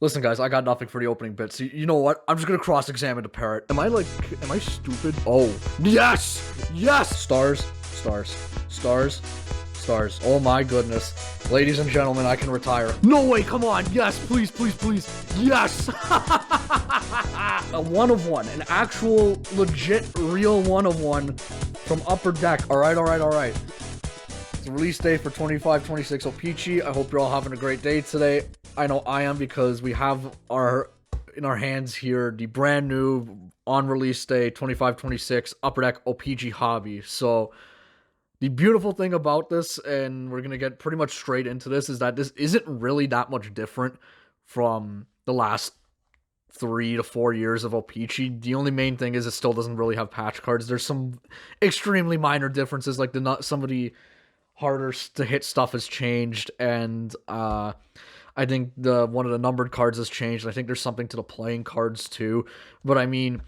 Listen, guys, I got nothing for the opening bit. So you know what? I'm just gonna cross-examine the parrot. Am I stupid? Oh, yes! Yes! Stars, stars, stars, stars. Oh my goodness. Ladies and gentlemen, I can retire. No way, come on! Yes, please, please, please! Yes! A one of one. An actual, legit, real one of one from Upper Deck. Alright, alright, alright. It's the release day for 25-26 O-Pee-Chee. I hope you're all having a great day today. I know I am, because we have in our hands here the brand new on release day 25-26 Upper Deck O-Pee-Chee hobby. So the beautiful thing about this, and we're gonna get pretty much straight into this, is that this isn't really that much different from the last 3 to 4 years of O-Pee-Chee. The only main thing is it still doesn't really have patch cards. There's some extremely minor differences, like some of the harder to hit stuff has changed, and I think one of the numbered cards has changed. I think there's something to the playing cards too. But I mean,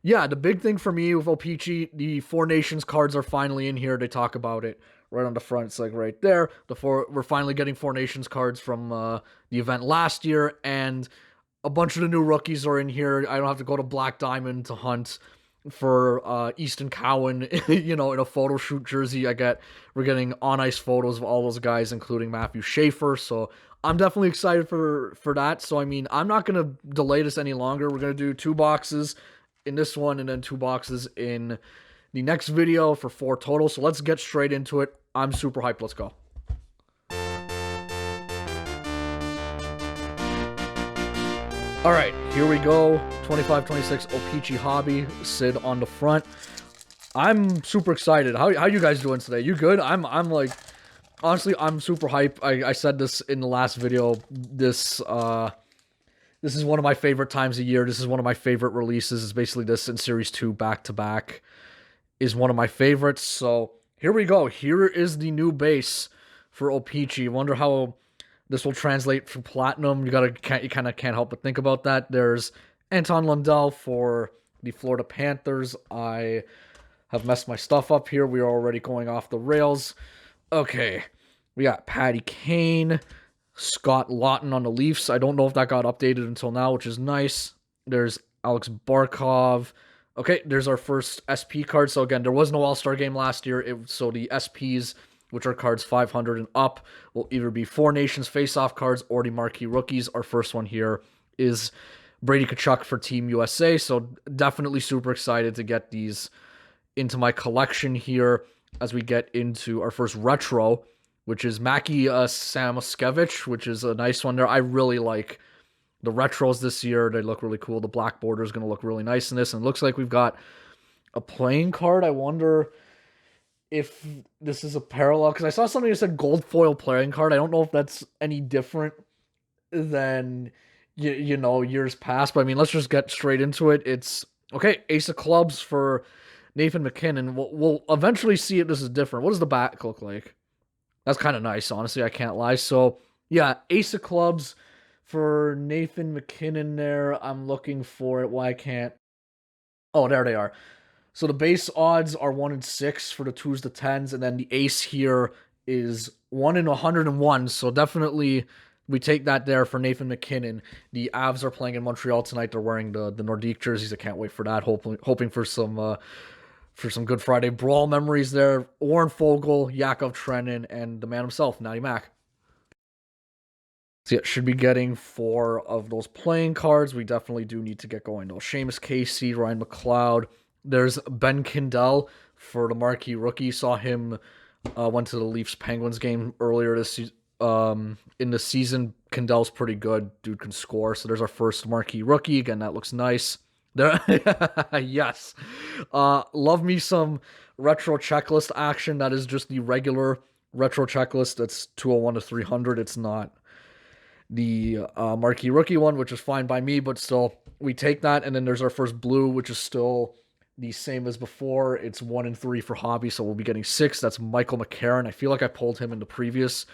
yeah, the big thing for me with O-Pee-Chee, the Four Nations cards are finally in here. They talk about it right on the front. It's like right there. We're finally getting Four Nations cards from the event last year, and a bunch of the new rookies are in here. I don't have to go to Black Diamond to hunt for Easton Cowan, in a photo shoot jersey. We're getting on ice photos of all those guys, including Matthew Schaefer. So I'm definitely excited for that. So I mean, I'm not gonna delay this any longer. We're gonna do 2 boxes in this one, and then 2 boxes in the next video for 4 total. So let's get straight into it. I'm super hyped. Let's go. All right, here we go. 25-26 O-Pee-Chee hobby. Sid on the front. I'm super excited. How you guys doing today? You good? I'm like, honestly, I'm super hype. I said this in the last video. This is one of my favorite times of year. This is one of my favorite releases. It's basically this in Series 2 back-to-back is one of my favorites. So here we go. Here is the new base for O-Pee-Chee. Wonder how this will translate for Platinum. You kind of can't help but think about that. There's Anton Lundell for the Florida Panthers. I have messed my stuff up here. We are already going off the rails. Okay, we got Patty Kane, Scott Lawton on the Leafs. I don't know if that got updated until now, which is nice. There's Alex Barkov. Okay, there's our first SP card. So again, there was no All-Star game last year. So the SPs, which are cards 500 and up, will either be Four Nations face-off cards or the marquee rookies. Our first one here is Brady Tkachuk for Team USA. So definitely super excited to get these into my collection here as we get into our first retro, which is Mackie Samoskevich, which is a nice one there. I really like the retros this year. They look really cool. The black border is going to look really nice in this. And it looks like we've got a playing card. I wonder if this is a parallel, because I saw something that said gold foil playing card. I don't know if that's any different than, years past. But I mean, let's just get straight into it. It's, okay, Ace of Clubs for Nathan McKinnon. We'll eventually see if this is different. What does the back look like? That's kind of nice, honestly. I can't lie. So, yeah, Ace of Clubs for Nathan McKinnon there. I'm looking for it. Why can't... Oh, there they are. So the base odds are 1 in 6 for the 2s to 10s, and then the ace here is 1 in 101. So definitely we take that there for Nathan McKinnon. The Avs are playing in Montreal tonight. They're wearing the Nordique jerseys. I can't wait for that. Hoping for some Good Friday brawl memories there. Warren Fogle, Yakov Trenin, and the man himself, Natty Mac. So yeah, should be getting 4 of those playing cards. We definitely do need to get going though. Seamus Casey, Ryan McLeod. There's Ben Kindell for the marquee rookie. Saw him went to the Leafs Penguins game earlier this in the season. Kindell's pretty good. Dude can score. So there's our first marquee rookie. Again, that looks nice. There, yes. Love me some retro checklist action. That is just the regular retro checklist. That's 201 to 300. It's not the marquee rookie one, which is fine by me, but still, we take that. And then there's our first blue, which is still the same as before. It's 1 in 3 for hobby, so we'll be getting 6. That's Michael McCarron. I feel like I pulled him in the previous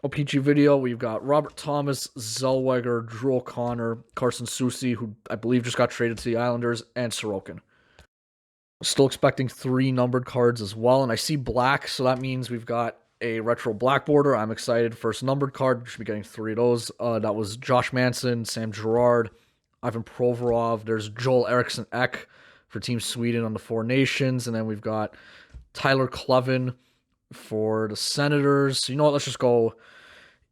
O-Pee-Chee video. We've got Robert Thomas, Zellweger, Drew O'Connor, Carson Soucy, who I believe just got traded to the Islanders, and Sorokin. Still expecting 3 numbered cards as well, and I see black, so that means we've got a retro black border. I'm excited. First numbered card. Should be getting 3 of those. That was Josh Manson, Sam Girard, Ivan Provorov. There's Joel Eriksson Ek for Team Sweden on the Four Nations. And then we've got Tyler Clevin for the Senators. So you know what? Let's just go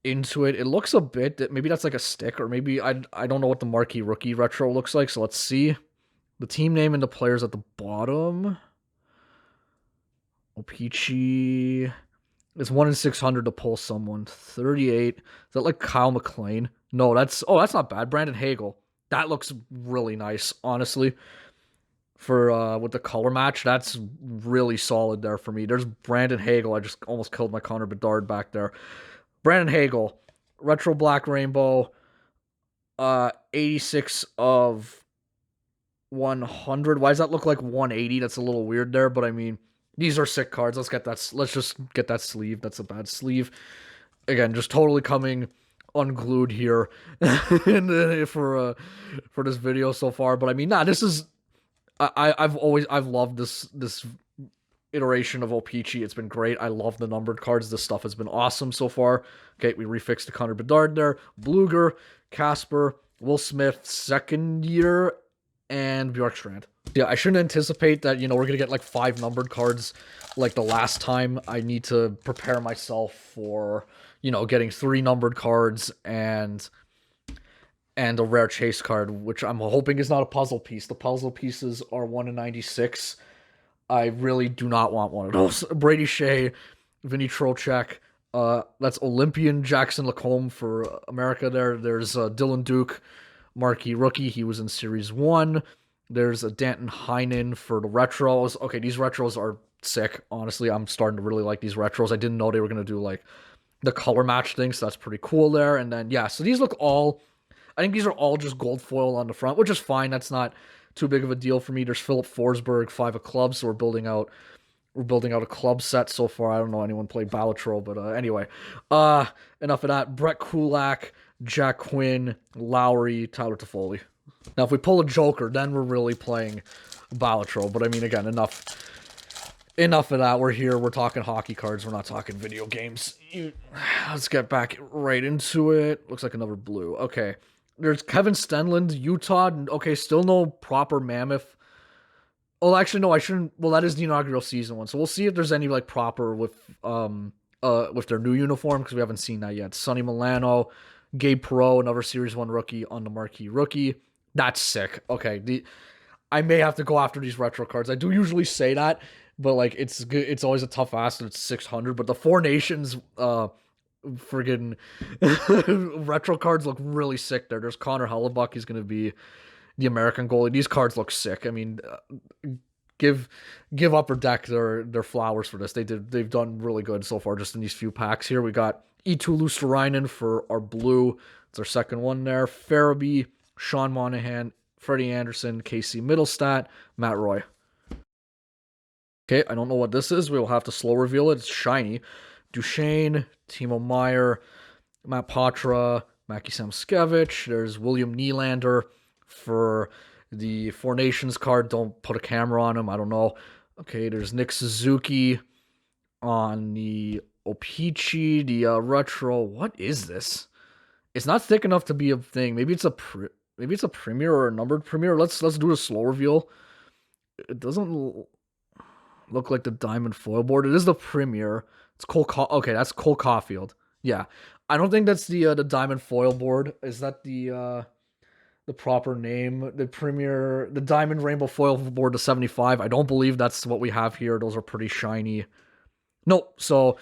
into it. It looks a bit that maybe that's like a stick, or maybe I don't know what the marquee rookie retro looks like. So let's see the team name and the players at the bottom. O-Pee-Chee. It's 1 in 600 to pull someone. 38. Is that like Kyle McLean? No, that's not bad. Brandon Hagel. That looks really nice, honestly. For with the color match, that's really solid there for me. There's Brandon Hagel. I just almost killed my Connor Bedard back there. Brandon Hagel, retro black rainbow, 86 of 100. Why does that look like 180? That's a little weird there, but I mean, these are sick cards. Let's just get that sleeve. That's a bad sleeve. Again, just totally coming unglued here for this video so far. But I mean, this is I've loved this iteration of O-Pee-Chee. It's been great. I love the numbered cards. This stuff has been awesome so far. Okay, we refixed the Connor Bedard there. Bluger, Casper, Will Smith, second year, and Bjorkstrand. Yeah, I shouldn't anticipate that, we're going to get like 5 numbered cards like the last time. I need to prepare myself for, getting 3 numbered cards and a rare chase card, which I'm hoping is not a puzzle piece. The puzzle pieces are 1 in 96. I really do not want one of those. Brady Shea, Vinny Trocheck, that's Olympian Jackson Lacombe for America there. There's Dylan Duke, marquee rookie. He was in Series 1. There's a Danton Heinen for the retros. Okay, these retros are sick. Honestly, I'm starting to really like these retros. I didn't know they were going to do, like, the color match thing, so that's pretty cool there. And then, yeah, so these look all... I think these are all just gold foil on the front, which is fine. That's not too big of a deal for me. There's Philip Forsberg, 5 of clubs, so we're building out a club set so far. I don't know anyone played Balatro, but anyway. Enough of that. Brett Kulak, Jack Quinn, Lowry, Tyler Toffoli. Now, if we pull a Joker, then we're really playing Balatro. But I mean, again, enough of that. We're here. We're talking hockey cards. We're not talking video games. Let's get back right into it. Looks like another blue. Okay. There's Kevin Stenlund, Utah. Okay, still no proper Mammoth. Oh, actually, no, I shouldn't. Well, that is the inaugural season one. So we'll see if there's any, like, proper with their new uniform, because we haven't seen that yet. Sonny Milano, Gabe Perreault, another Series 1 rookie on the marquee rookie. That's sick. Okay, I may have to go after these retro cards. I do usually say that, but, like, it's good. It's always a tough ask, and it's 600. But the Four Nations, friggin' retro cards look really sick there. There's Connor Hellebuck. He's going to be the American goalie. These cards look sick. I mean, give Upper Deck their flowers for this. They've done really good so far just in these few packs here. We got Eetu Luosterainen for our blue. It's our second one there. Farabee, Sean Monahan, Freddie Anderson, Casey Middlestat, Matt Roy. Okay, I don't know what this is. We will have to slow reveal it. It's shiny. Duchesne, Timo Meyer, Matt Patra, Mackie Samskevich. There's William Nylander for the Four Nations card. Don't put a camera on him. I don't know. Okay, there's Nick Suzuki on the O-Pee-Chee, the retro. What is this? It's not thick enough to be a thing. Maybe it's a premier or a numbered premier. Let's do a slow reveal. It doesn't look like the diamond foil board. It is the premier. It's okay, that's Cole Caulfield. Yeah, I don't think that's the diamond foil board. Is that the proper name? The premier, the diamond rainbow foil board to 75. I don't believe that's what we have here. Those are pretty shiny. Nope. So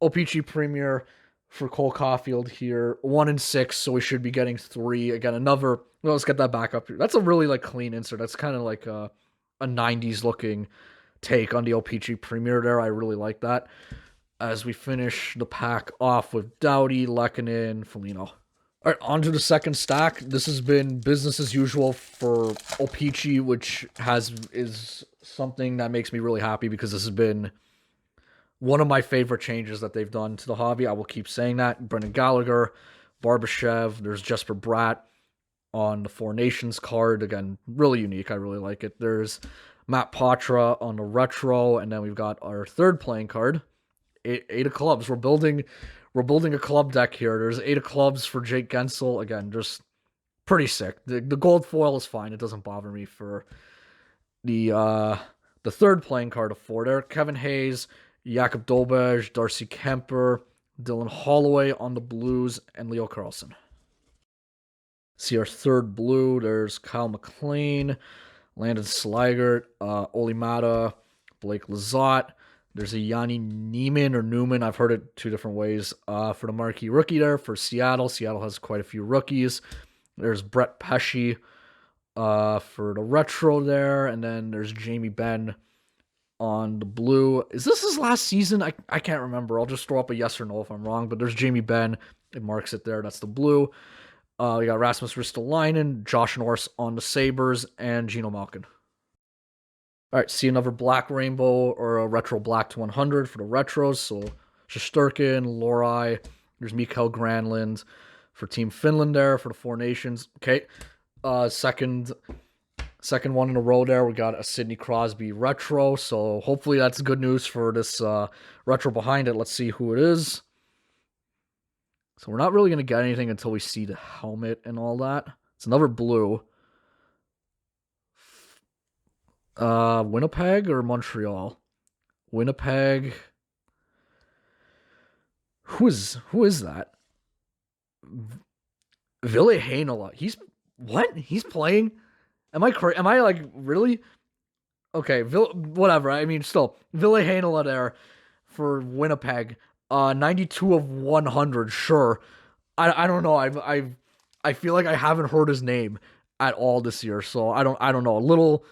O-Pee-Chee premier for Cole Caulfield here. 1 in 6. So we should be getting 3 again. Another. Well, let's get that back up here. That's a really, like, clean insert. That's kind of like a 90s looking take on the O-Pee-Chee premier there. I really like that. As we finish the pack off with Doughty, Lehkonen, Foligno. All right, on to the second stack. This has been business as usual for O-Pee-Chee, which is something that makes me really happy, because this has been one of my favorite changes that they've done to the hobby. I will keep saying that. Brendan Gallagher, Barbashev, there's Jesper Bratt on the Four Nations card. Again, really unique. I really like it. There's Matt Patra on the retro, and then we've got our third playing card, eight of clubs. We're building a club deck here. There's 8 of clubs for Jake Gensel. Again, just pretty sick. The gold foil is fine. It doesn't bother me. For the third playing card of 4 there, Kevin Hayes, Jakob Dolberg, Darcy Kemper, Dylan Holloway on the Blues, and Leo Carlson. See our third blue. There's Kyle McLean, Landon Sligert, Oli Mata, Blake Lizotte. There's a Yanni Neiman or Newman. I've heard it 2 different ways. For the marquee rookie there for Seattle. Seattle has quite a few rookies. There's Brett Pesce for the retro there. And then there's Jamie Benn on the blue. Is this his last season? I can't remember. I'll just throw up a yes or no if I'm wrong. But there's Jamie Benn. It marks it there. That's the blue. We got Rasmus Ristolainen, Josh Norris on the Sabres, and Geno Malkin. All right, see another black rainbow or a retro black to 100 for the retros. So Shesterkin, Lorai. There's Mikael Granlund for Team Finland there for the 4 Nations. Okay, second one in a row there. We got a Sidney Crosby retro. So hopefully that's good news for this retro behind it. Let's see who it is. So we're not really going to get anything until we see the helmet and all that. It's another blue. Winnipeg or Montreal? Winnipeg. Who is that? Ville Heinola. He's playing? Am I like really? Okay, whatever. I mean, still Ville Heinola there for Winnipeg. 92 of 100. Sure. I don't know. I feel like I haven't heard his name at all this year, so I don't know. A little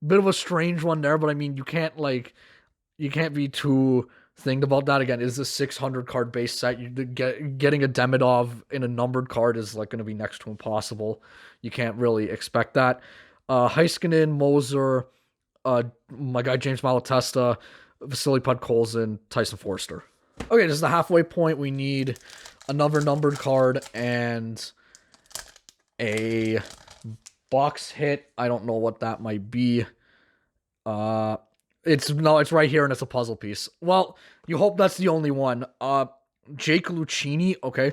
bit of a strange one there, but I mean, you can't be too thinged about that. Again, is a 600 card base set. Getting a Demidov in a numbered card is like going to be next to impossible. You can't really expect that. Heiskanen, Moser, my guy James Malatesta, Vasily Podkolzin, Tyson Forster. Okay, this is the halfway point. We need another numbered card and a box hit. I don't know what that might be. It's right here and it's a puzzle piece. Well, you hope that's the only one. Jake Lucchini, okay.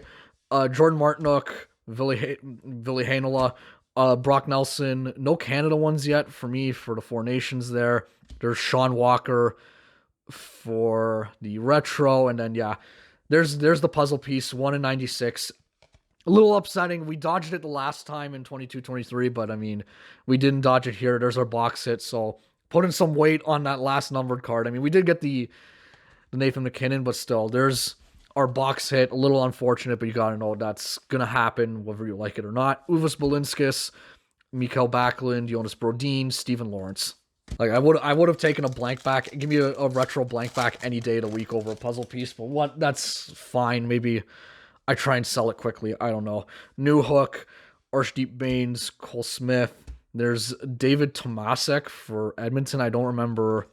Jordan Martinook, Ville Heinola, Brock Nelson. No Canada ones yet for me for the 4 Nations there. There's Sean Walker for the retro, and then yeah, there's the puzzle piece, 1 in 96. A little upsetting. We dodged it the last time in 22-23, but I mean, we didn't dodge it here. There's our box hit, so putting some weight on that last numbered card. I mean, we did get the Nathan McKinnon, but still, there's our box hit. A little unfortunate, but you gotta know that's gonna happen whether you like it or not. Uvis Balinskis, Mikael Backlund, Jonas Brodin, Stephen Lawrence. Like I would have taken a blank back. Give me a retro blank back any day of the week over a puzzle piece. But that's fine. Maybe I try and sell it quickly. I don't know. New Hook, Arshdeep Baines, Cole Smith. There's David Tomasek for Edmonton. I don't remember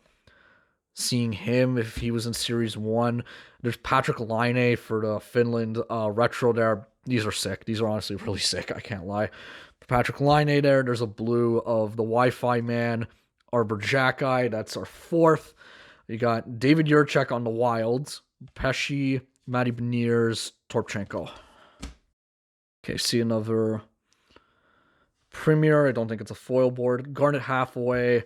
seeing him if he was in Series 1. There's Patrick Laine for the Finland retro there. These are sick. These are honestly really sick. I can't lie. Patrick Laine there. There's a blue of the Wi-Fi Man. Arbor Jacki, that's our 4th. You got David Yurchek on the Wilds, Pesce, Matty Beniers, Torpchenko. Okay, see another Premier. I don't think it's a foil board. Garnet Hathaway,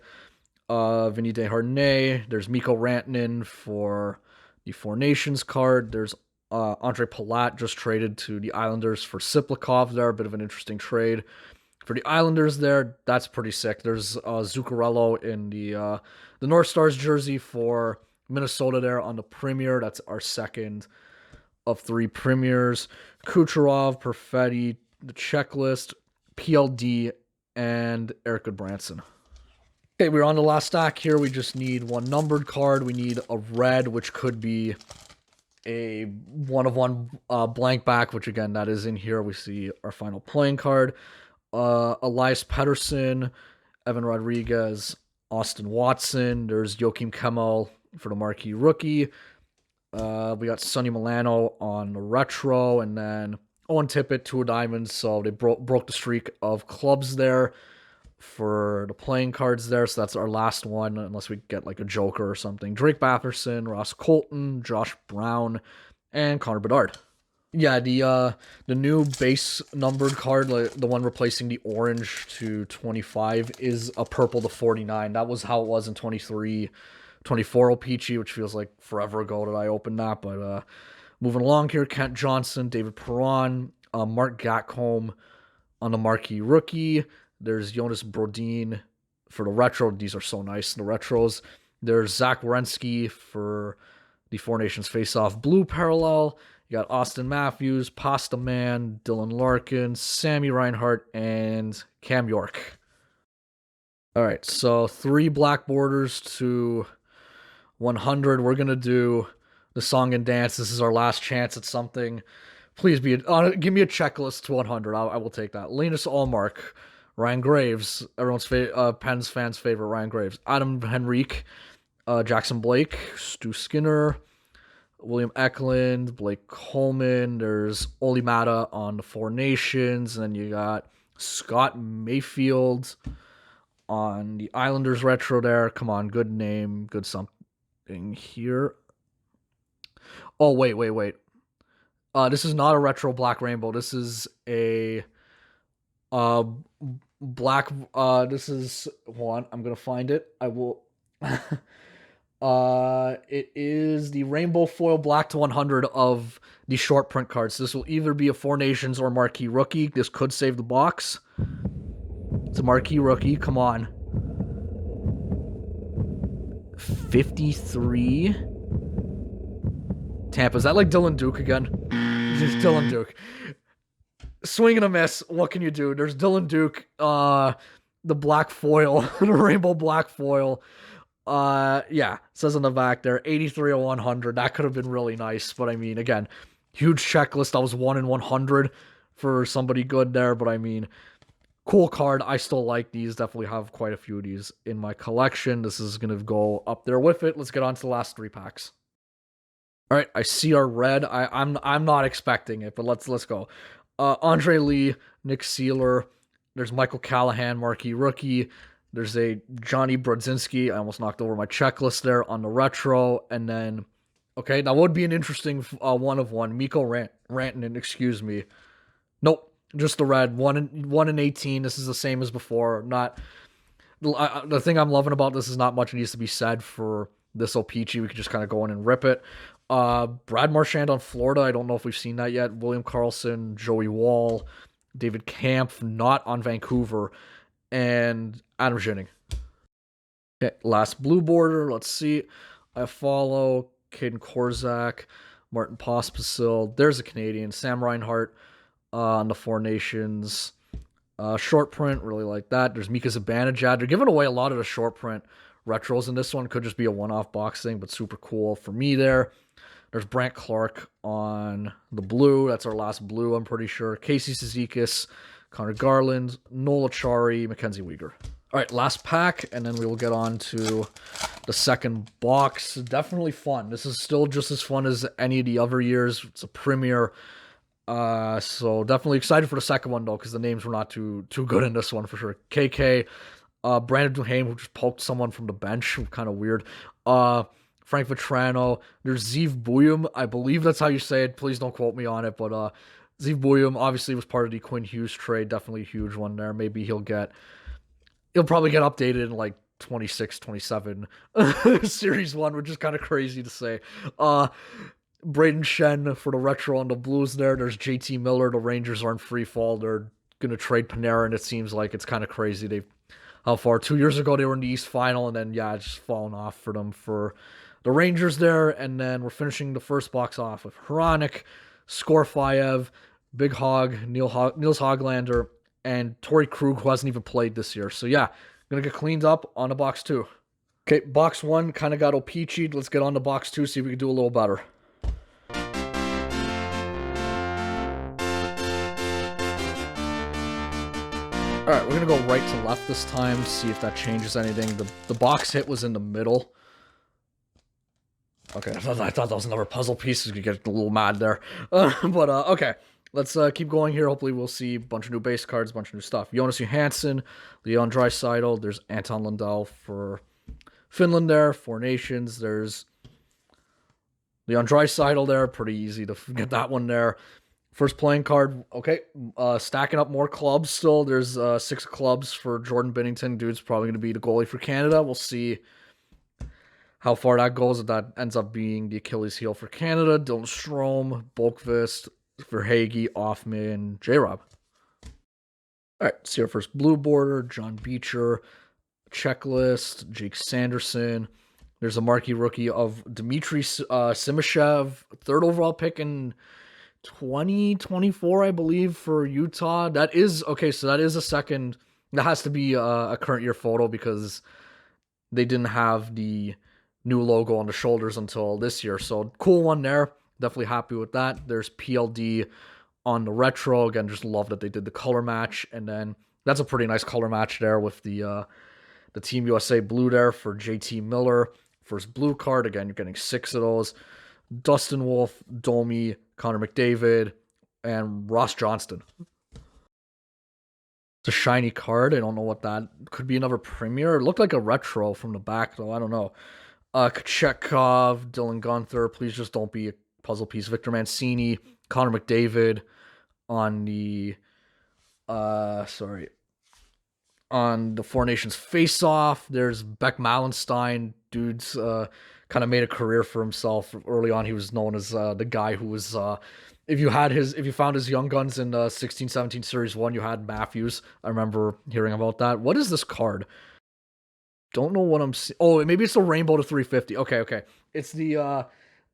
Vinny Desharnais. There's Mikko Rantanen for the 4 Nations card. There's Andre Palat just traded to the Islanders for Siplikov there. A bit of an interesting trade. For the Islanders there, that's pretty sick. There's Zuccarello in the North Stars jersey for Minnesota there on the Premier. That's our 2nd of 3 Premiers. Kucherov, Perfetti, the Checklist, PLD, and Eric Goodbranson. Okay, we're on the last stack here. We just need one numbered card. We need a red, which could be a 1/1 blank back, which again, that is in here. We see our final playing card. Elias Pettersson, Evan Rodriguez, Austin Watson. There's Joakim Kemmel for the marquee rookie. We got Sonny Milano on the retro, and then Owen Tippett, 2 of diamonds. So they broke the streak of clubs there. for the playing cards there. So that's our last one, unless we get like a Joker or something. Drake Batherson, Ross Colton, Josh Brown, and Connor Bedard. Yeah, the new base numbered card, like the one replacing the orange to 25, is a purple to 49. That was how it was in 23, 24 O-Pee-Chee, which feels like forever ago that I opened that. But moving along here, Kent Johnson, David Perron, Mark Gatcombe on the marquee rookie. There's Jonas Brodin for the retro. These are so nice, the retros. There's Zach Werenski for the Four Nations Face-Off blue parallel. You got Austin Matthews, Pasta Man, Dylan Larkin, Sammy Reinhart, and Cam York. All right, so 3 black borders to 100. We're going to do the song and dance. This is our last chance at something. Please give me a checklist to 100. I will take that. Linus Allmark, Ryan Graves, everyone's Pens fans' favorite Ryan Graves. Adam Henrique, Jackson Blake, Stu Skinner, William Eklund, Blake Coleman. There's Oli Mata on the Four Nations. And then you got Scott Mayfield on the Islanders retro there. Come on, good name, good something here. Oh, wait. This is not a retro Black Rainbow. This is a black, this is, hold on, I'm going to find it. I will... It is the Rainbow Foil Black to 100 of the short print cards. This will either be a Four Nations or Marquee Rookie. This could save the box. It's a Marquee Rookie. Come on. 53. Tampa. Is that like Dylan Duke again? It's Dylan Duke. Swing and a miss. What can you do? There's Dylan Duke. The black foil. The Rainbow Black Foil. Yeah, says on the back there, 83 of 100. That could have been really nice, but I mean, again, huge checklist. I was 1 in 100 for somebody good there, but I mean, cool card. I still like these. Definitely have quite a few of these in my collection. This is gonna go up there with it. Let's get on to the last 3 packs. All right, I see our red. I'm not expecting it, but let's go. Andre Lee, Nick Seeler. There's Michael Callahan, marquee rookie. There's a Johnny Brodzinski. I almost knocked over my checklist there on the retro. And then, okay, that would be an interesting 1 of 1. Mikko Rantanen, excuse me. Nope, just the red. 1 in 18. This is the same as before. The thing I'm loving about this is not much needs to be said for this O-Pee-Chee. We could just kind of go in and rip it. Brad Marchand on Florida. I don't know if we've seen that yet. William Karlsson, Joey Wall, David Kampf, not on Vancouver, and Adam Schinning. Okay, last blue border. Let's see. I follow Caden Korzak, Martin Pospisil. There's a Canadian. Sam Reinhart on the Four Nations. Short print, really like that. There's Mika Zibanejad. They're giving away a lot of the short print retros, and this one could just be a one-off box thing, but super cool for me there. There's Brant Clark on the blue. That's our last blue, I'm pretty sure. Casey Cizikas, Connor Garland, Noel Achari, Mackenzie Weegar. All right, last pack, and then we will get on to the second box. Definitely fun. This is still just as fun as any of the other years. It's a premiere. So definitely excited for the second one, though, because the names were not too good in this one for sure. KK, Brandon Duhaime, who just poked someone from the bench. Kind of weird. Frank Vetrano. There's Zeev Buyum. I believe that's how you say it. Please don't quote me on it, but Zeev Buyum obviously was part of the Quinn Hughes trade. Definitely a huge one there. Maybe he'll probably get updated in like 26, 27 Series 1, which is kind of crazy to say. Braden Shen for the retro on the Blues there. There's JT Miller. The Rangers are in free fall. They're going to trade Panarin. It seems like it's kind of crazy. How far? 2 years ago, they were in the East Final, and then, yeah, it's just fallen off for them for the Rangers there. And then we're finishing the first box off with Hronik, Skorfaev, Big Hog, Niels Hoglander, and Torrey Krug, who hasn't even played this year. So, yeah, going to get cleaned up on to box 2. Okay, box 1 kind of got O-Pee-Chee'd. Let's get on to box 2, see if we can do a little better. All right, we're going to go right to left this time, see if that changes anything. The box hit was in the middle. Okay, I thought that was another puzzle piece. You get a little mad there. Okay. Let's keep going here. Hopefully, we'll see a bunch of new base cards, a bunch of new stuff. Jonas Johansson, Leon Draisaitl. There's Anton Lundell for Finland there. Four Nations. There's Leon Draisaitl there. Pretty easy to get that one there. First playing card. Okay. Stacking up more clubs still. There's 6 clubs for Jordan Binnington. Dude's probably going to be the goalie for Canada. We'll see how far that goes. If that ends up being the Achilles heel for Canada. Dylan Strome, Bolkvist, Verhaeghe, Offman, J-Rob. All right, see our first blue border, John Beecher, checklist, Jake Sanderson. There's a marquee rookie of Dmitry Simashev, 3rd overall pick in 2024, I believe, for Utah. That is, okay, so that is a second, that has to be a current year photo because they didn't have the new logo on the shoulders until this year. So cool one there. Definitely happy with that. There's PLD on the retro. Again, just love that they did the color match. And then that's a pretty nice color match there with the Team USA blue there for JT Miller. First blue card. Again, you're getting 6 of those. Dustin Wolf, Domi, Connor McDavid, and Ross Johnston. It's a shiny card. I don't know what that could be. Another premiere. It looked like a retro from the back, though. I don't know. Kochetkov, Dylan Gunther. Please just don't be a puzzle piece. Victor Mancini, Connor McDavid on the on the Four Nations face-off. There's Beck Malenstein. Dude's kind of made a career for himself early on. He was known as the guy who was if you found his Young Guns in 16-17 Series 1, you had Matthews. I remember hearing about that. What is this card? Don't know what I'm seeing. Oh, maybe it's the Rainbow to 350. Okay. It's the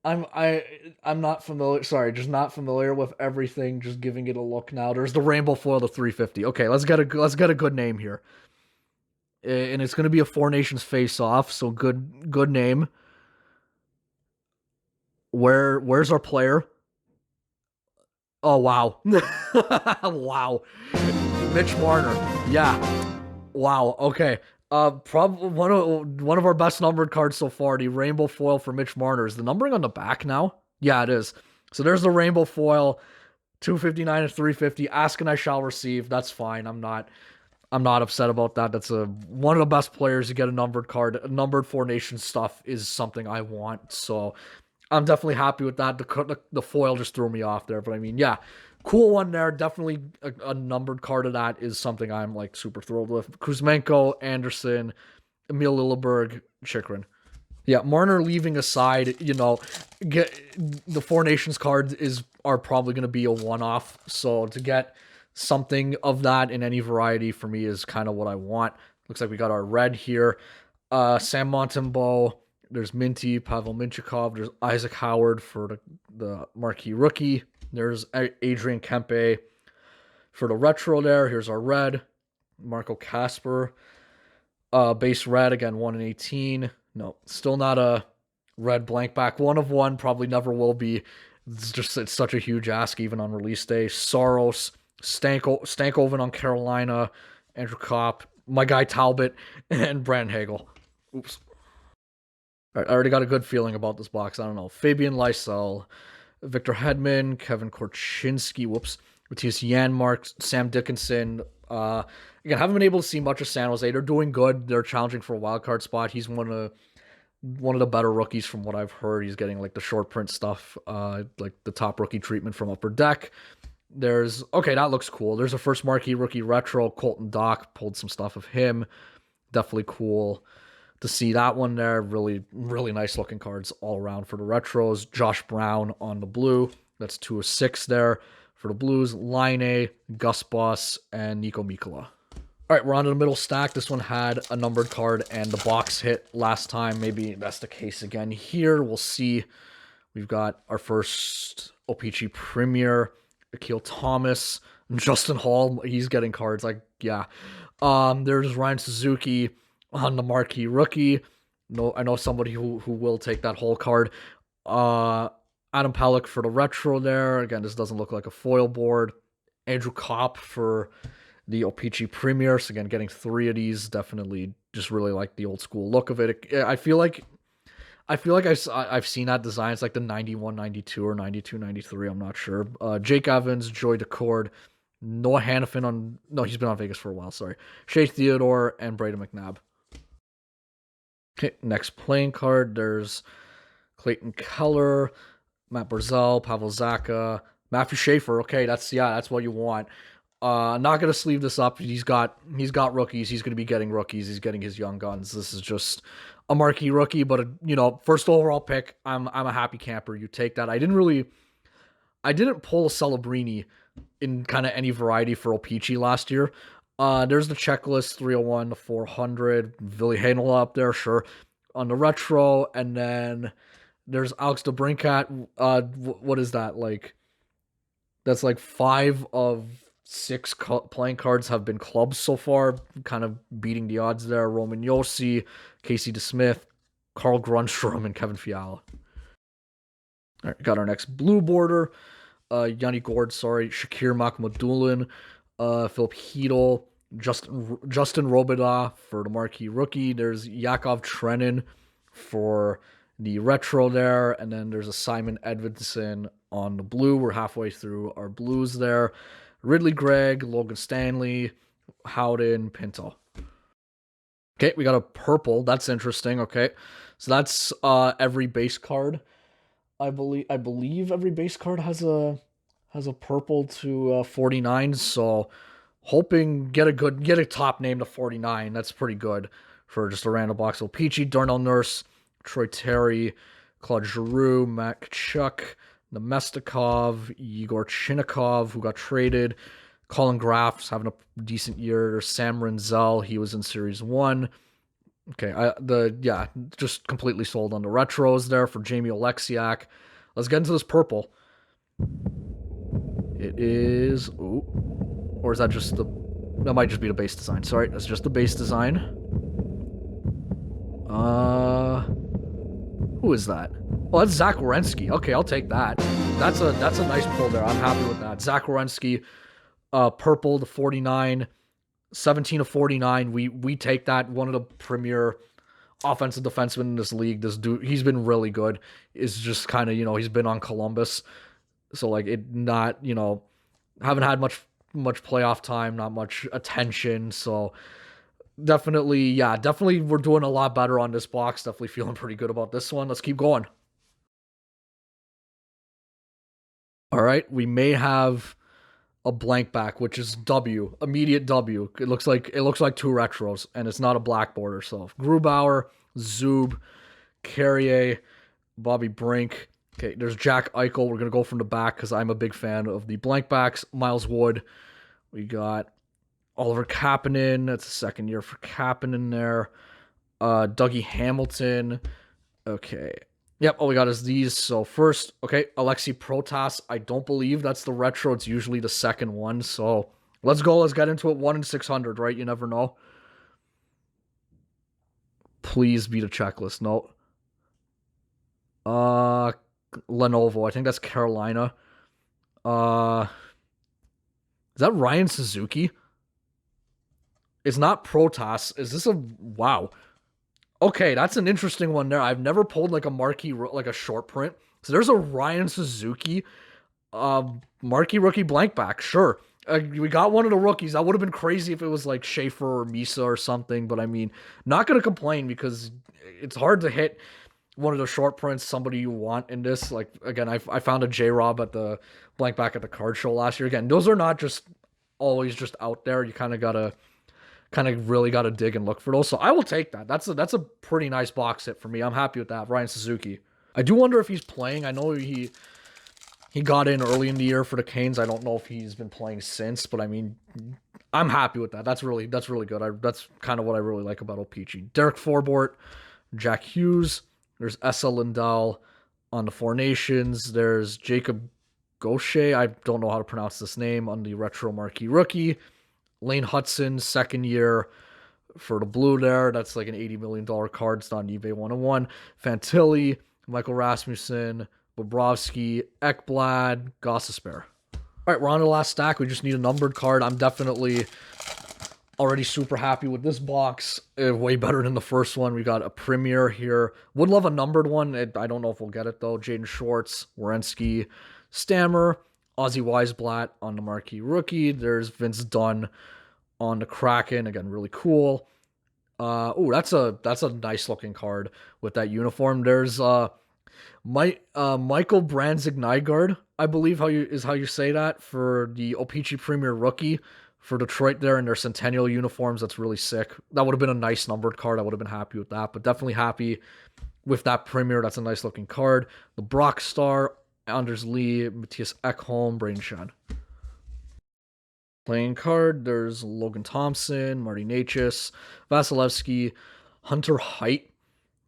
I'm not familiar. Sorry, just not familiar with everything. Just giving it a look now. There's the Rainbow Foil to 350. Okay, let's get a good name here. And it's going to be a Four Nations face-off. So good name. Where's our player? Oh wow, wow, Mitch Marner. Yeah, wow. Okay. Probably one of our best numbered cards so far. The Rainbow Foil for Mitch Marner. Is the numbering on the back now? Yeah, it is. So there's the Rainbow Foil, 259 and 350. Ask and I shall receive. That's fine. I'm not upset about that. That's one of the best players to get a numbered card. Numbered Four Nations stuff is something I want. So I'm definitely happy with that. The foil just threw me off there, but I mean, yeah, cool one there. Definitely a numbered card of that is something I'm like super thrilled with. Kuzmenko, Anderson, Emil Lilleberg, Chikrin. Yeah, Marner leaving aside, the Four Nations cards are probably going to be a one-off. So to get something of that in any variety for me is kind of what I want. Looks like we got our red here. Sam Montembeault. There's Minty, Pavel Minchikov. There's Isaac Howard for the marquee rookie. There's Adrian Kempe for the retro there. Here's our red. Marco Casper. Base red, again, 1 in 18. No, still not a red blank back. 1 of 1, probably never will be. It's such a huge ask even on release day. Soros, Stankoven on Carolina, Andrew Kopp, my guy Talbot, and Brandon Hagel. Oops. I already got a good feeling about this box. I don't know. Fabian Lysell, Victor Hedman, Kevin Korchinski, Matthias Janmark, Sam Dickinson. Again, haven't been able to see much of San Jose. They're doing good. They're challenging for a wild card spot. He's one of the better rookies from what I've heard. He's getting like the short print stuff, like the top rookie treatment from Upper Deck. That looks cool. There's a first marquee rookie retro. Colton Dock pulled some stuff of him. Definitely cool to see that one there. Really, really nice looking cards all around for the retros. Josh Brown on the blue. That's 2 of 6 there for the Blues. Line, Gus Boss, and Nico Mikkola. All right, we're on to the middle stack. This one had a numbered card and the box hit last time. Maybe that's the case again here. We'll see. We've got our first O-Pee-Chee Premier, Akil Thomas, Justin Hall. He's getting cards. There's Ryan Suzuki on the marquee rookie. No, I know somebody who will take that whole card. Adam Pelech for the retro there. Again, this doesn't look like a foil board. Andrew Kopp for the O-Pee-Chee Premier. So again, getting 3 of these. Definitely just really like the old school look of it. I feel like I feel like I've seen that design. It's like the 91, 92, or 92, 93. I'm not sure. Jake Evans, Joy Decord, Noah Hannafin on... No, he's been on Vegas for a while, sorry. Shea Theodore, and Braden McNabb. Okay, next playing card. There's Clayton Keller, Matt Barzell, Pavel Zacha, Matthew Schaefer. Okay, that's what you want. Not gonna sleeve this up. He's got rookies. He's gonna be getting rookies. He's getting his young guns. This is just a marquee rookie, but first overall pick. I'm a happy camper. You take that. I didn't pull a Celebrini in kind of any variety for O-Pee-Chee last year. There's the checklist 301 to 400. Ville Heinola up there, sure. On the retro, and then there's Alex DeBrincat. What is that like? That's like 5 of 6 playing cards have been clubs so far, kind of beating the odds there. Roman Josi, Casey DeSmith, Carl Grunstrom, and Kevin Fiala. All right, got our next blue border. Yanni Gord, Shakir Makhmadulin, Philip Hedel, Justin Robida for the marquee rookie. There's Yakov Trenin for the retro there, and then there's a Simon Edvidson on the blue. We're halfway through our blues there. Ridley Gregg, Logan Stanley, Howden, Pinto. Okay, we got a purple. That's interesting. Okay, so that's every base card. I believe every base card has a purple to 49. So hoping get a top name to 49. That's pretty good for just a random box. O-Pee-Chee, Darnell Nurse, Troy Terry, Claude Giroux, Matt Kachuk, Nemestikov, Igor Chinnikov, who got traded. Colin Graff's having a decent year. There's Sam Renzel. He was in Series 1. Okay, just completely sold on the retros there for Jamie Oleksiak. Let's get into this purple. It is... Ooh. Or is that just the... That might just be the base design. Sorry, that's just the base design. Who is that? Oh, that's Zach Werenski. Okay, I'll take that. That's a nice pull there. I'm happy with that. Zach Werenski, purple to 49, 17 to 49. We take that. One of the premier offensive defensemen in this league. This dude, he's been really good. It's just kind of, he's been on Columbus. So like haven't had much playoff time, not much attention. So definitely we're doing a lot better on this box. Definitely feeling pretty good about this one. Let's keep going. All right, we may have a blank back, which is W, immediate W. It looks like 2 retros, and it's not a black border. So Grubauer, Zub, Carrier, Bobby Brink. Okay, there's Jack Eichel. We're gonna go from the back because I'm a big fan of the blank backs. Miles Wood. We got Oliver Kapanen. That's the second year for Kapanen there. Dougie Hamilton. Okay. Yep, all we got is these. So first, okay, Alexei Protas. I don't believe that's the retro. It's usually the second one. So let's go. Let's get into it. 1 in 600, right? You never know. Please be the checklist. No. Lenovo. I think that's Carolina. Is that Ryan Suzuki? It's not Protas. Is this a... Wow. Okay, that's an interesting one there. I've never pulled like a marquee, like a short print. So there's a Ryan Suzuki marquee rookie blank back. Sure. We got one of the rookies. That would have been crazy if it was like Schaefer or Misa or something. But I mean, not going to complain because it's hard to hit one of the short prints, somebody you want in this. Like, again, I found a J-Rob at the blank back at the card show last year. Again, those are not just always just out there. You kind of really got to dig and look for those. So I will take that. That's a pretty nice box hit for me. I'm happy with that. Ryan Suzuki. I do wonder if he's playing. I know he got in early in the year for the Canes. I don't know if he's been playing since, but I mean, I'm happy with that. That's really good. That's kind of what I really like about O-Pee-Chee. Derek Forbort, Jack Hughes. There's Essa Lindell on the Four Nations. There's Jacob Gaucher. I don't know how to pronounce this name on the retro marquee rookie. Lane Hudson, second year for the blue there. That's like an $80 million card. It's not an eBay 101. Fantilli, Michael Rasmussen, Bobrovsky, Ekblad, Gossesbear. All right, we're on to the last stack. We just need a numbered card. I'm definitely Already super happy with this box. Way better than the first one. We got a premiere here. Would love a numbered one. I don't know if we'll get it though. Jaden Schwartz, Wierenski, Stammer, Ozzy Weisblatt on the marquee rookie. There's Vince Dunn on the Kraken. Again, really cool. That's a nice looking card with that uniform. There's Michael Brandzig-Nygaard, I believe how you say that, for the O-Pee-Chee Premier Rookie for Detroit there in their Centennial uniforms. That's really sick. That would have been a nice numbered card. I would have been happy with that, but definitely happy with that Premier. That's a nice looking card. The Brock Star, Anders Lee, Matthias Ekholm, Braden Shen. Playing card, there's Logan Thompson, Marty Necas, Vasilevsky, Hunter Height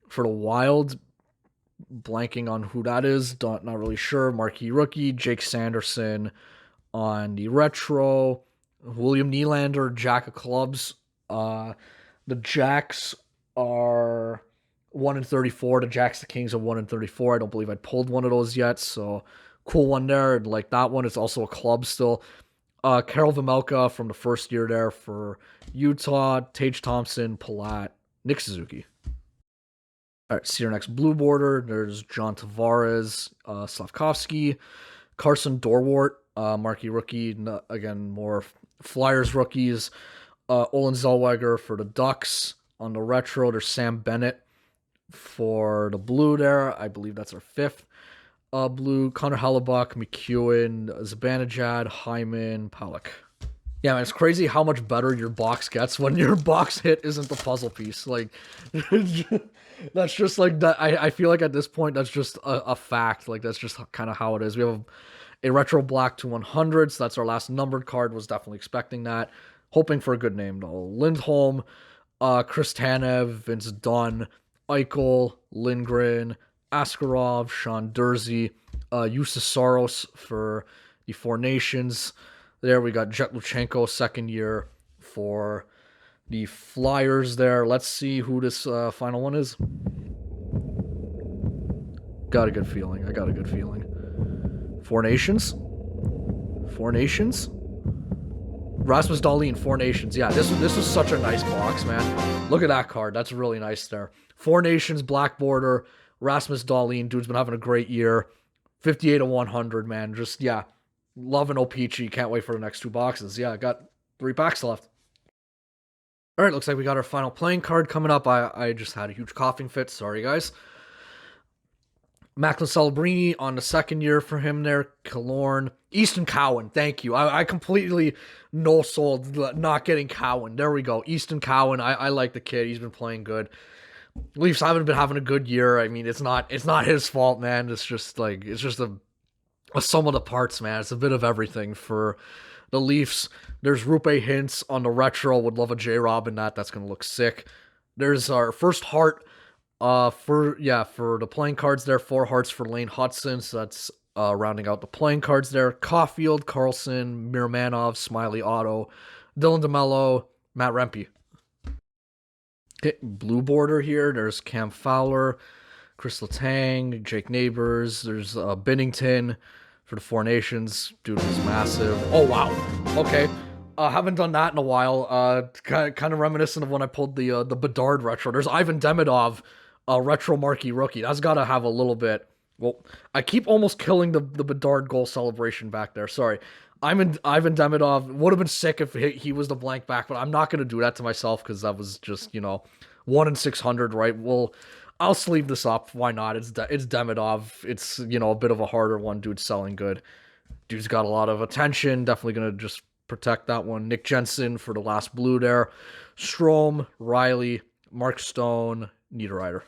for the Wild. Blanking on who that is, not really sure. Marquee rookie, Jake Sanderson on the retro. William Nylander, Jack of Clubs. The Jacks are 1-34. The Jacks, the Kings are 1-34. I don't believe I pulled one of those yet, so cool one there. Like that one, it's also a club still. Karel Vejmelka from the first year there for Utah. Tage Thompson, Palat, Nick Suzuki. All right, see your next blue border. There's John Tavares, Slavkovsky, Carson Dorwart, marquee rookie. Again, more Flyers rookies. Olin Zellweger for the Ducks. On the retro, there's Sam Bennett for the blue there. I believe that's our fifth blue. Connor Hellebuck, McEwen, Zibanejad, Hyman, Pollock. Yeah, man, it's crazy how much better your box gets when your box hit isn't the puzzle piece. Like, that's just like that. I feel like at this point, that's just a fact. Like, that's just kind of how it is. We have a retro black to 100, so that's our last numbered card. Was definitely expecting that. Hoping for a good name, though. Lindholm, Chris Tanev, Vince Dunn, Eichel, Lindgren, Askarov, Sean Dursey, Justus Saros for the Four Nations. There we got Jet Luchenko, second year for the Flyers there. Let's see who this final one is. Got a good feeling. I got a good feeling. Four Nations? Four Nations? Rasmus Dahlin, Four Nations. Yeah, this was such a nice box, man. Look at that card. That's really nice there. Four Nations, black border, Rasmus Dahlin. Dude's been having a great year. 58/100, man. Just, yeah. Loving O-Pee-Chee. Can't wait for the next two boxes. Yeah, I got 3 packs left. All right, looks like we got our final playing card coming up. I just had a huge coughing fit. Sorry, guys. Macklin Celebrini on the second year for him there. Killorn. Easton Cowan. Thank you. I completely no-sold not getting Cowan. There we go. Easton Cowan. I like the kid. He's been playing good. Leafs haven't been having a good year. I mean, it's not his fault, man. It's just a sum of the parts, man. It's a bit of everything for the Leafs. There's Rupe Hintz on the retro. Would love a J-Rob in that. That's going to look sick. There's our first heart for the playing cards there. 4 hearts for Lane Hudson. So that's rounding out the playing cards there. Caulfield, Carlson, Miramanov, Smiley Otto, Dylan DeMello, Matt Rempe. Okay, blue border here. There's Cam Fowler, Chris Letang, Jake Neighbors. There's Binnington for the Four Nations. Dude is massive. Oh, wow. Okay. Haven't done that in a while. Kind of reminiscent of when I pulled the Bedard retro. There's Ivan Demidov, retro marquee rookie. That's got to have a little bit. Well, I keep almost killing the Bedard goal celebration back there. Sorry. Ivan Demidov would have been sick if he was the blank back, but I'm not going to do that to myself because that was just, 1 in 600, right? Well, I'll sleeve this up. Why not? It's Demidov. It's, a bit of a harder one. Dude's selling good. Dude's got a lot of attention. Definitely going to just protect that one. Nick Jensen for the last blue there. Strome, Riley, Mark Stone, Niederreiter.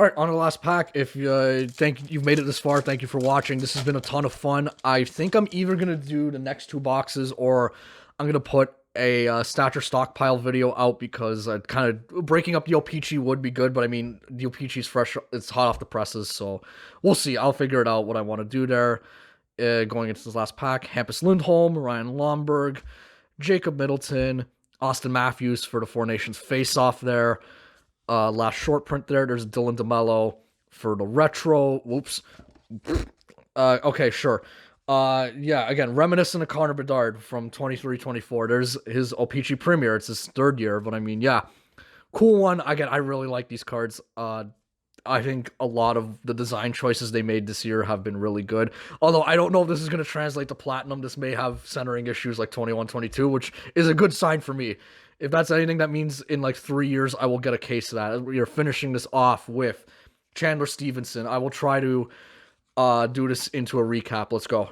All right, on to the last pack. If you've made it this far, thank you for watching. This has been a ton of fun. I think I'm either going to do the next 2 boxes or I'm going to put a stature stockpile video out because kind of breaking up the O-Pee-Chee would be good, but I mean, the O-Pee-Chee's fresh. It's hot off the presses, so we'll see. I'll figure it out what I want to do there. Going into this last pack, Hampus Lindholm, Ryan Lomberg, Jacob Middleton, Austin Matthews for the Four Nations face-off there. Last short print there, there's Dylan DeMello for the retro. Whoops. Okay, sure. Yeah, again, reminiscent of Connor Bedard from 23-24. There's his O-Pee-Chee Premier. It's his third year, but I mean, yeah, cool one. Again, I really like these cards. I think a lot of the design choices they made this year have been really good. Although I don't know if this is going to translate to platinum. This may have centering issues like 21-22, which is a good sign for me. If that's anything, that means in like 3 years, I will get a case of that. We are finishing this off with Chandler Stevenson. I will try to do this into a recap. Let's go.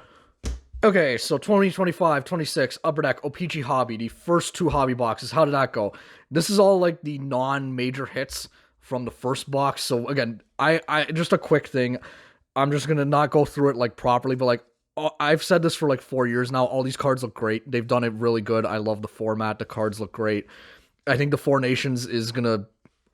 Okay, so 2025, 26, Upper Deck, O-Pee-Chee Hobby, the first two hobby boxes. How did that go? This is all like the non-major hits from the first box. So again, I just a quick thing. I'm just gonna not go through it like properly, but like I've said this for like 4 years now. All these cards look great. They've done it really good. I love the format. The cards look great. I think the Four Nations is gonna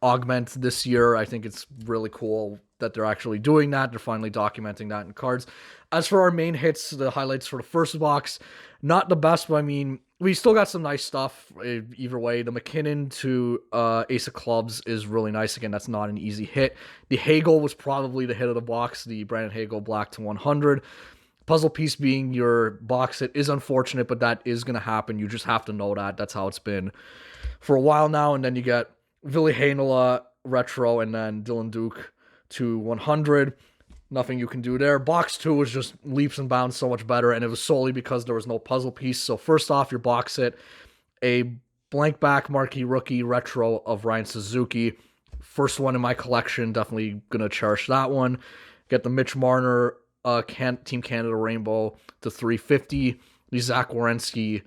augment this year. I think it's really cool that they're actually doing that. They're finally documenting that in cards. As for our main hits, the highlights for the first box, not the best, but I mean, we still got some nice stuff either way. The McKinnon to Ace of Clubs is really nice. Again, that's not an easy hit. The Hagel was probably the hit of the box, the Brandon Hagel Black to 100. Puzzle Piece being your box hit is unfortunate, but that is going to happen. You just have to know that. That's how it's been for a while now. And then you get Ville Heinola Retro and then Dylan Duke to 100. Nothing you can do there. Box 2 was just leaps and bounds so much better, and it was solely because there was no puzzle piece. So first off, your box hit, a blank back marquee rookie retro of Ryan Suzuki. First one in my collection. Definitely going to cherish that one. Get the Mitch Marner Team Canada Rainbow to 350. The Zach Werenski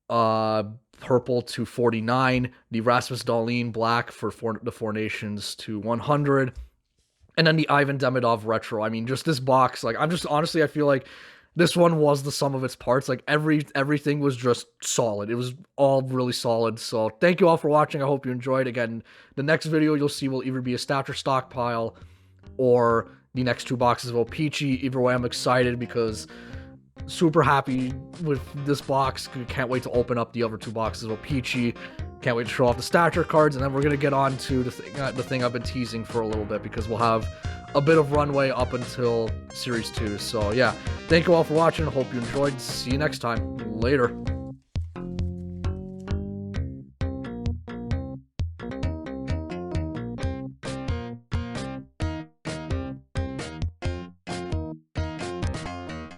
purple to 49. The Rasmus Dahlin black for the Four Nations to 100. And then the Ivan Demidov retro. I mean, just this box, like, I'm just, honestly, I feel like this one was the sum of its parts. Like, everything was just solid. It was all really solid. So, thank you all for watching. I hope you enjoyed. Again, the next video you'll see will either be a Stature stockpile or the next two boxes of O-Pee-Chee. Either way, I'm excited because super happy with this box. Can't wait to open up the other two boxes of O-Pee-Chee. Can't wait to show off the Stature cards, and then we're gonna get on to the thing I've been teasing for a little bit, because we'll have a bit of runway up until Series 2. So yeah, thank you all for watching. Hope you enjoyed. See you next time. Later.